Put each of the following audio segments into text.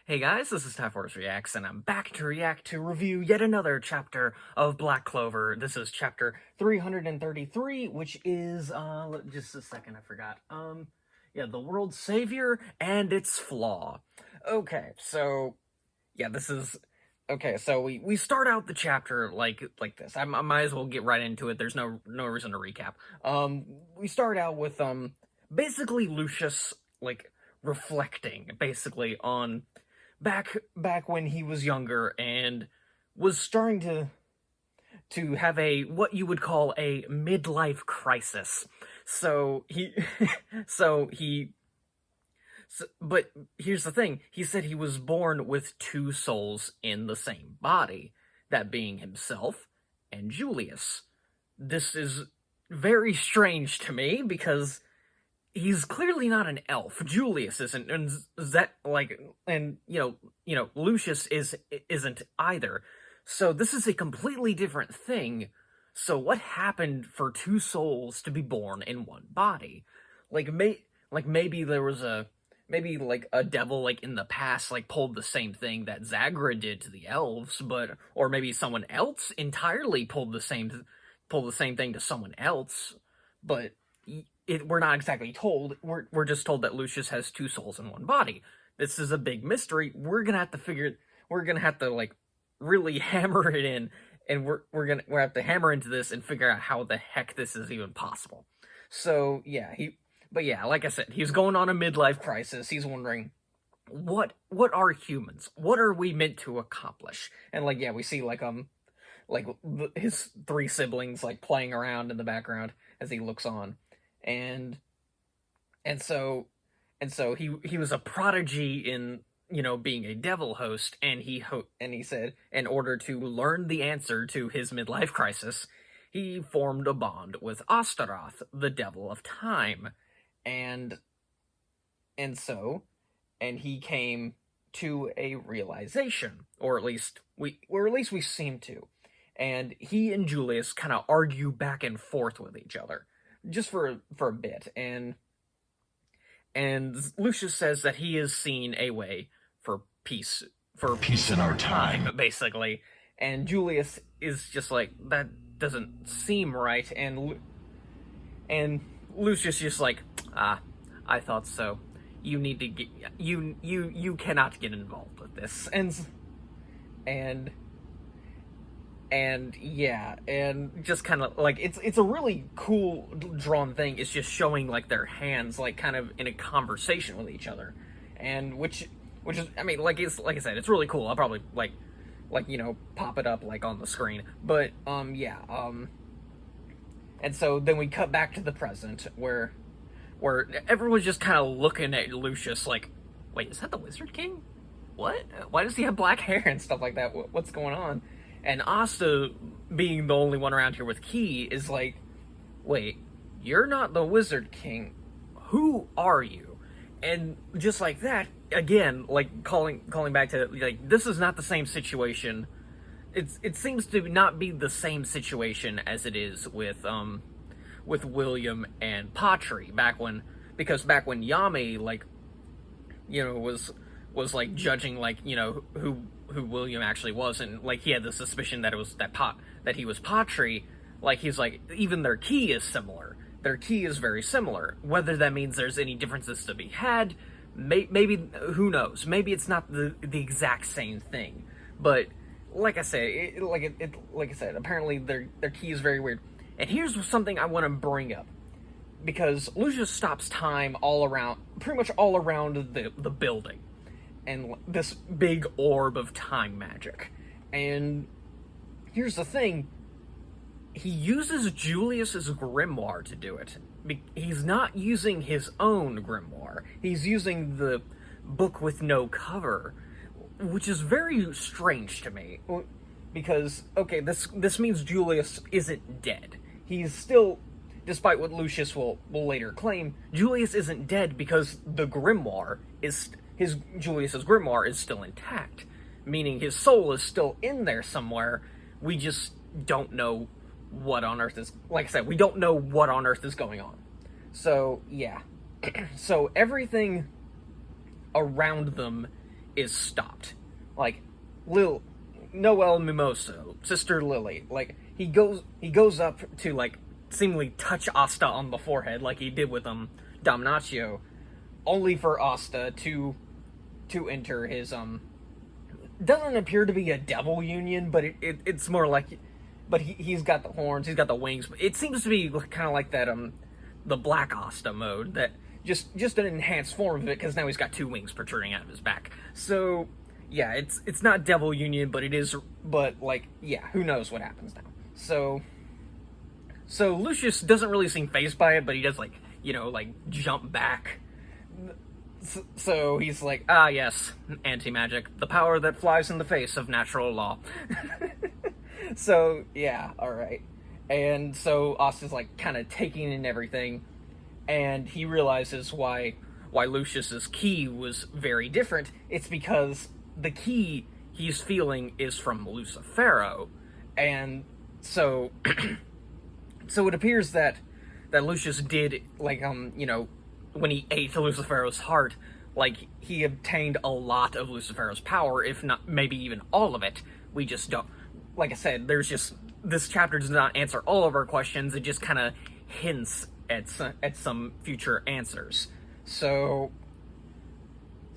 Hey guys, this is Typhorus Reacts, and I'm back to react to review yet another chapter of Black Clover. This is chapter 333, which is, just a second, I forgot. Yeah, the world's savior and its flaw. Okay, so, yeah, so we start out the chapter like this. I might as well get right into it. There's no reason to recap. We start out with, basically Lucius, like, reflecting, basically, on back when he was younger and was starting to have a what you would call a midlife crisis. So he but here's the thing, he said he was born with two souls in the same body, that being himself and Julius. This is very strange to me because he's clearly not an elf. Julius isn't, and Lucius isn't either. So this is a completely different thing. So what happened for two souls to be born in one body? Maybe there was a devil in the past pulled the same thing that Zagra did to the elves, or maybe someone else entirely pulled the same thing to someone else, but we're not exactly told. We're just told that Lucius has two souls in one body. This is a big mystery. We're gonna have to really hammer it in, and we're gonna have to hammer into this and figure out how the heck this is even possible. So yeah, like I said, he's going on a midlife crisis. He's wondering, what are humans? What are we meant to accomplish? And we see his three siblings playing around in the background as he looks on. And so he was a prodigy in being a devil host, and he said in order to learn the answer to his midlife crisis, he formed a bond with Astaroth, the devil of time, and he came to a realization, or at least we seem to, and he and Julius kind of argue back and forth with each other just for a bit, and Lucius says that he has seen a way for peace in our time, basically, and Julius is just like, that doesn't seem right, and Lucius just like, I thought so. You need to get you cannot get involved with this, and yeah, and just kind of it's a really cool drawn thing. It's just showing their hands kind of in a conversation with each other, and which is, I mean, like I said, it's really cool. I'll probably pop it up on the screen, but and so then we cut back to the present where everyone's just kind of looking at Lucius like, wait, is that the Wizard King? What? Why does he have black hair and stuff like that? What's going on? And Asta, being the only one around here with Key, is like, wait, you're not the Wizard King. Who are you? And just like that, again, calling back to, this is not the same situation. It seems to not be the same situation as it is with William and Patri, because back when Yami, was judging, who William actually was, and he had the suspicion that it was that he was Patri. He's like, even their key is similar. Their key is very similar. Whether that means there's any differences to be had, maybe, who knows? Maybe it's not the exact same thing. But like I said, apparently their key is very weird. And here's something I want to bring up, because Lucius stops time pretty much all around the building, and this big orb of time magic. And here's the thing, he uses Julius's grimoire to do it. He's not using his own grimoire. He's using the book with no cover, which is very strange to me, because, okay, this means Julius isn't dead. He's still, despite what Lucius will later claim, Julius isn't dead because the grimoire Julius's grimoire is still intact, meaning his soul is still in there somewhere. We just don't know what on earth is, like I said, we don't know what on earth is going on. So, yeah. So everything around them is stopped. Like, Noel Mimoso, Sister Lily, like, he goes up to, like, seemingly touch Asta on the forehead, like he did with, Dominatio, only for Asta to enter his, doesn't appear to be a devil union, but it's more like, but he's got the horns, he's got the wings, but it seems to be kind of like that, the Black Asta mode, that just an enhanced form of it, because now he's got 2 wings protruding out of his back. So, yeah, it's not devil union, but it is, but, like, yeah, who knows what happens now. So Lucius doesn't really seem fazed by it, but he does, like, you know, like, jump back. So he's like, yes, anti-magic, the power that flies in the face of natural law. So, yeah, alright. And so Asta's, like, kind of taking in everything, and he realizes why Lucius's ki was very different. It's because the ki he's feeling is from Lucifero, and so so it appears that Lucius did, like, you know, when he ate Lucifero's heart, like, he obtained a lot of Lucifero's power, if not maybe even all of it. We just don't, like I said, this chapter does not answer all of our questions. It just kind of hints at some future answers. So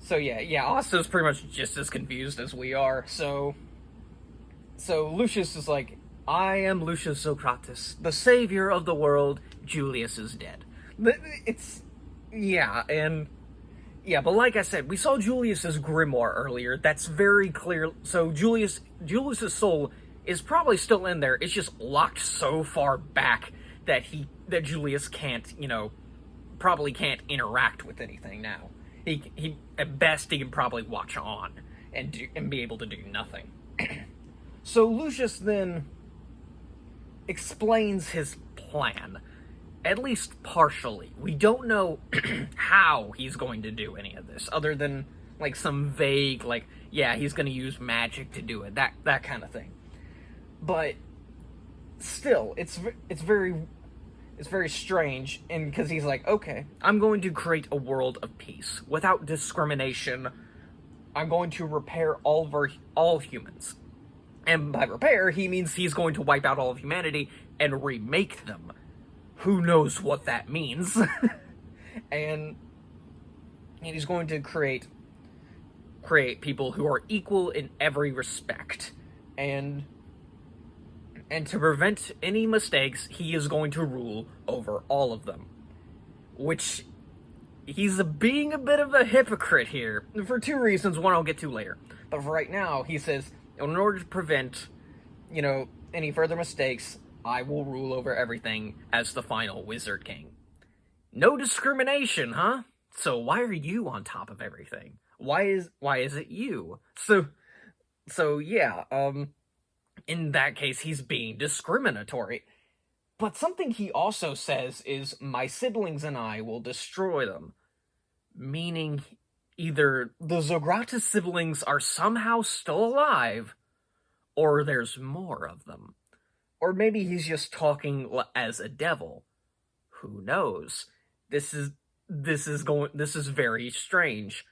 yeah, Asta's pretty much just as confused as we are. So Lucius is like, I am Lucius Zogratis, the savior of the world. Julius is dead. But like I said, we saw Julius's grimoire earlier. That's very clear. So Julius's soul is probably still in there. It's just locked so far back that Julius can't, you know, probably can't interact with anything now. He at best he can probably watch on and be able to do nothing. So Lucius then explains his plan, at least partially. We don't know how he's going to do any of this, other than, like, some vague, like, yeah, he's going to use magic to do it, that kind of thing. But still, it's very strange, and because he's like, okay, I'm going to create a world of peace without discrimination. I'm going to repair all humans. And by repair, he means he's going to wipe out all of humanity and remake them. Who knows what that means? and he's going to create people who are equal in every respect. And to prevent any mistakes, he is going to rule over all of them. Which, he's being a bit of a hypocrite here, for 2 reasons. One I'll get to later. But for right now, he says, in order to prevent, you know, any further mistakes, I will rule over everything as the final Wizard King. No discrimination, huh? So why are you on top of everything? Why is it you? So yeah, in that case, he's being discriminatory. But something he also says is, my siblings and I will destroy them. Meaning, either the Zogratis siblings are somehow still alive, or there's more of them. Or maybe he's just talking as a devil. Who knows? This is very strange.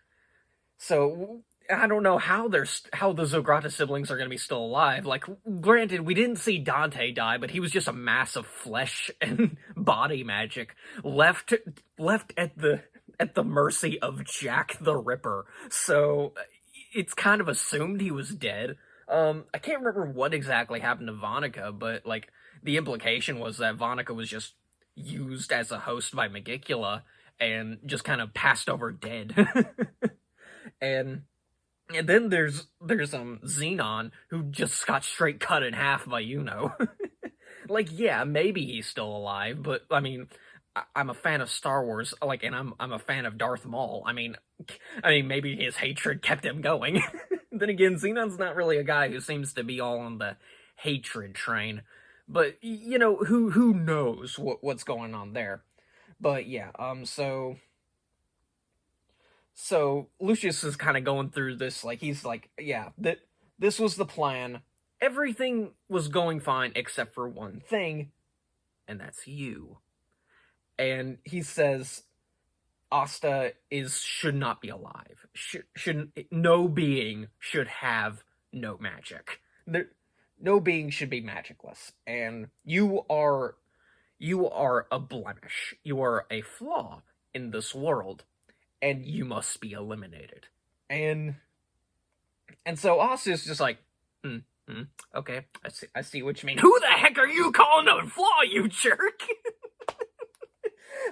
So, I don't know how the Zogratis siblings are going to be still alive. Like, granted, we didn't see Dante die, but he was just a mass of flesh and body magic left at the mercy of Jack the Ripper. So it's kind of assumed he was dead. I can't remember what exactly happened to Vonica, but, like, the implication was that Vonica was just used as a host by Magicula and just kind of passed over dead. and then there's Xenon, who just got straight cut in half by Yuno. Like, yeah, maybe he's still alive, but, I mean, I'm a fan of Star Wars, like, and I'm a fan of Darth Maul. I mean, maybe his hatred kept him going. Then again, Xenon's not really a guy who seems to be all on the hatred train. But, you know, who knows what's going on there. But, yeah, So, Lucius is kind of going through this, like, he's like, yeah, this was the plan. Everything was going fine except for one thing, and that's you. And he says, Asta should not be alive. No being should have no magic. No being should be magicless, and you are a blemish. You are a flaw in this world, and you must be eliminated. And so Asta's just like, okay, I see what you mean. Who the heck are you calling a flaw, you jerk?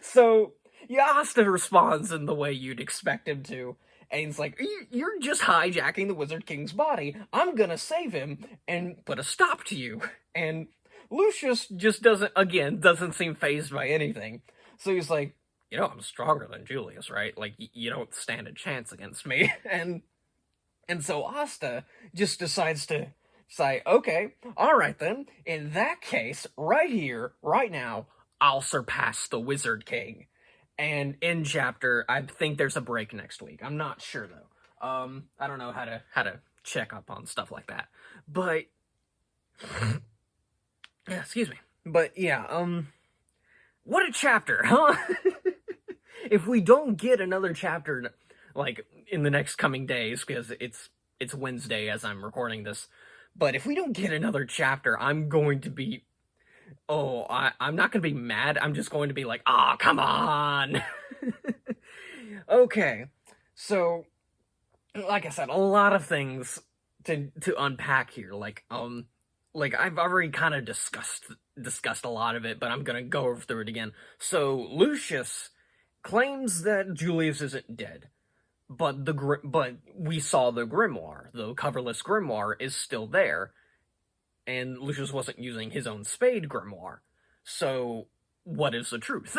So Asta responds in the way you'd expect him to, and he's like, you're just hijacking the Wizard King's body. I'm gonna save him and put a stop to you. And Lucius just doesn't seem fazed by anything. So he's like, I'm stronger than Julius, right? Like, you don't stand a chance against me. And so Asta just decides to say, okay, alright then, in that case, right here, right now, I'll surpass the Wizard King. And in chapter, I think there's a break next week. I'm not sure though. I don't know how to check up on stuff like that. But yeah, excuse me. But yeah, what a chapter, huh? If we don't get another chapter like in the next coming days, because it's Wednesday as I'm recording this, but if we don't get another chapter, I'm going to be I'm not going to be mad. I'm just going to be like, come on. Okay. So, like I said, a lot of things to unpack here. Like I've already kind of discussed a lot of it, but I'm going to go through it again. So, Lucius claims that Julius isn't dead, but we saw the grimoire, the coverless grimoire, is still there. And Lucius wasn't using his own spade grimoire. So, what is the truth?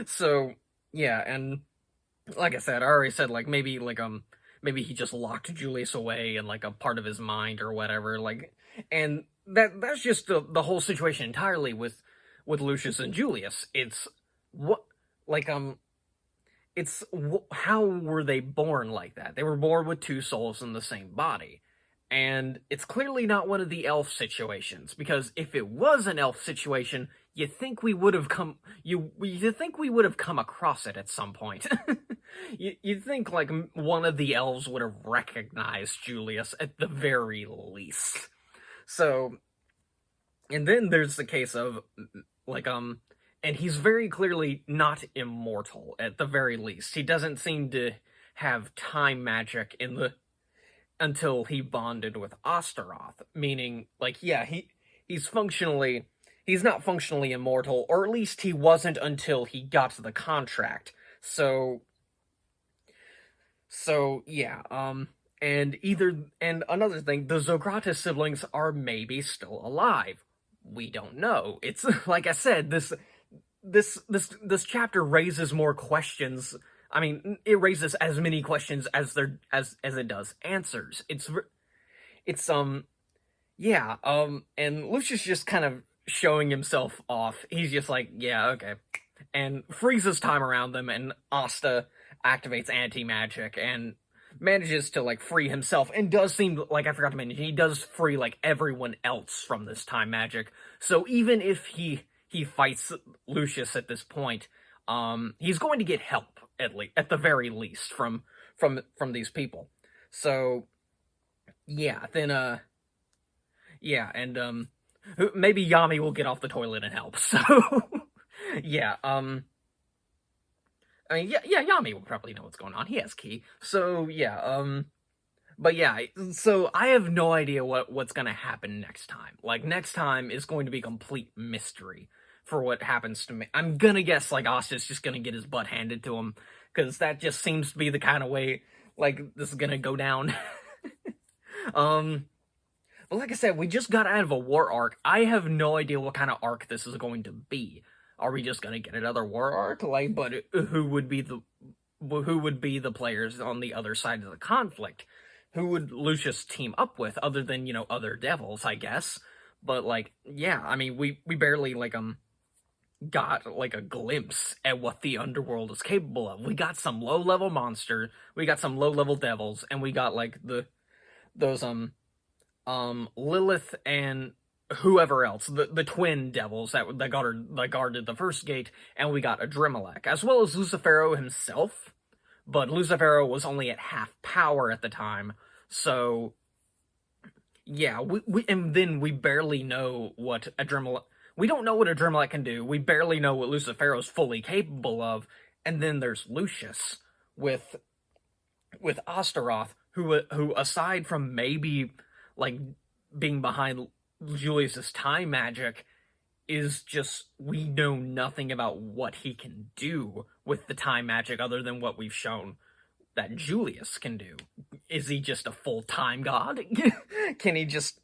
So, yeah, and like I said, I already said, like, maybe he just locked Julius away in, like, a part of his mind or whatever, like, and that's just the whole situation entirely with Lucius and Julius. How were they born like that? They were born with two souls in the same body. And it's clearly not one of the elf situations, because if it was an elf situation, you think we would have come across it at some point. You'd think, like, one of the elves would have recognized Julius at the very least. So, and then there's the case of, like, and he's very clearly not immortal, at the very least. He doesn't seem to have time magic until he bonded with Astaroth, meaning, like, yeah, he's not functionally immortal, or at least he wasn't until he got the contract. So yeah, and another thing, the Zogratis siblings are maybe still alive. We don't know. It's, like I said, this chapter raises more questions. I mean, it raises as many questions as it does answers. And Lucius just kind of showing himself off. He's just like, yeah, okay. And freezes time around them, and Asta activates anti-magic and manages to, like, free himself, and does seem, like, I forgot to mention, he does free, like, everyone else from this time magic. So even if he fights Lucius at this point, he's going to get help, at the very least, from these people. So, yeah, then, yeah, and, maybe Yami will get off the toilet and help, so, yeah, I mean, yeah, Yami will probably know what's going on, he has Ki, so, yeah, but yeah, so I have no idea what's gonna happen next time. Like, next time is going to be complete mystery for what happens to me. I'm gonna guess, like, Asta's just gonna get his butt handed to him, because that just seems to be the kind of way, like, this is gonna go down. But like I said, we just got out of a war arc. I have no idea what kind of arc this is going to be. Are we just gonna get another war arc? Like, but who would be the players on the other side of the conflict? Who would Lucius team up with, other than, other devils, I guess? But, like, yeah, I mean, we barely, like, got, like, a glimpse at what the underworld is capable of. We got some low-level monsters, we got some low-level devils, and we got, like, those Lilith and whoever else, the twin devils that guarded the first gate, and we got Adremelech, as well as Lucifero himself. But Lucifero was only at half power at the time, so yeah, and then we barely know what Adremelech. We don't know what Adremelech can do. We barely know what Lucifero's fully capable of. And then there's Lucius with Astaroth, who aside from maybe like being behind Julius's time magic, is just, we know nothing about what he can do with the time magic other than what we've shown that Julius can do. Is he just a full-time god? Can he just...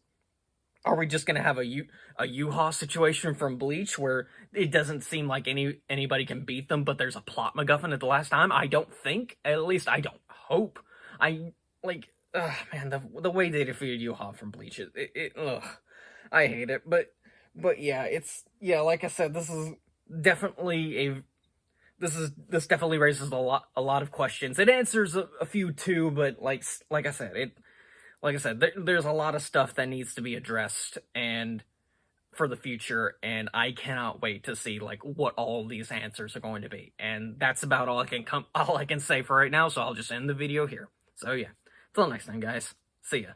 Are we just gonna have a Yuha situation from Bleach where it doesn't seem like anybody can beat them, but there's a plot MacGuffin at the last time? I don't think. At least I don't hope. Man, the way they defeated Yuha from Bleach, I hate it. But yeah, like I said, this definitely raises a lot of questions. It answers a few too, but like I said, there's a lot of stuff that needs to be addressed and for the future, and I cannot wait to see like what all these answers are going to be. And that's about all I can say for right now. So I'll just end the video here. So yeah, till next time, guys. See ya.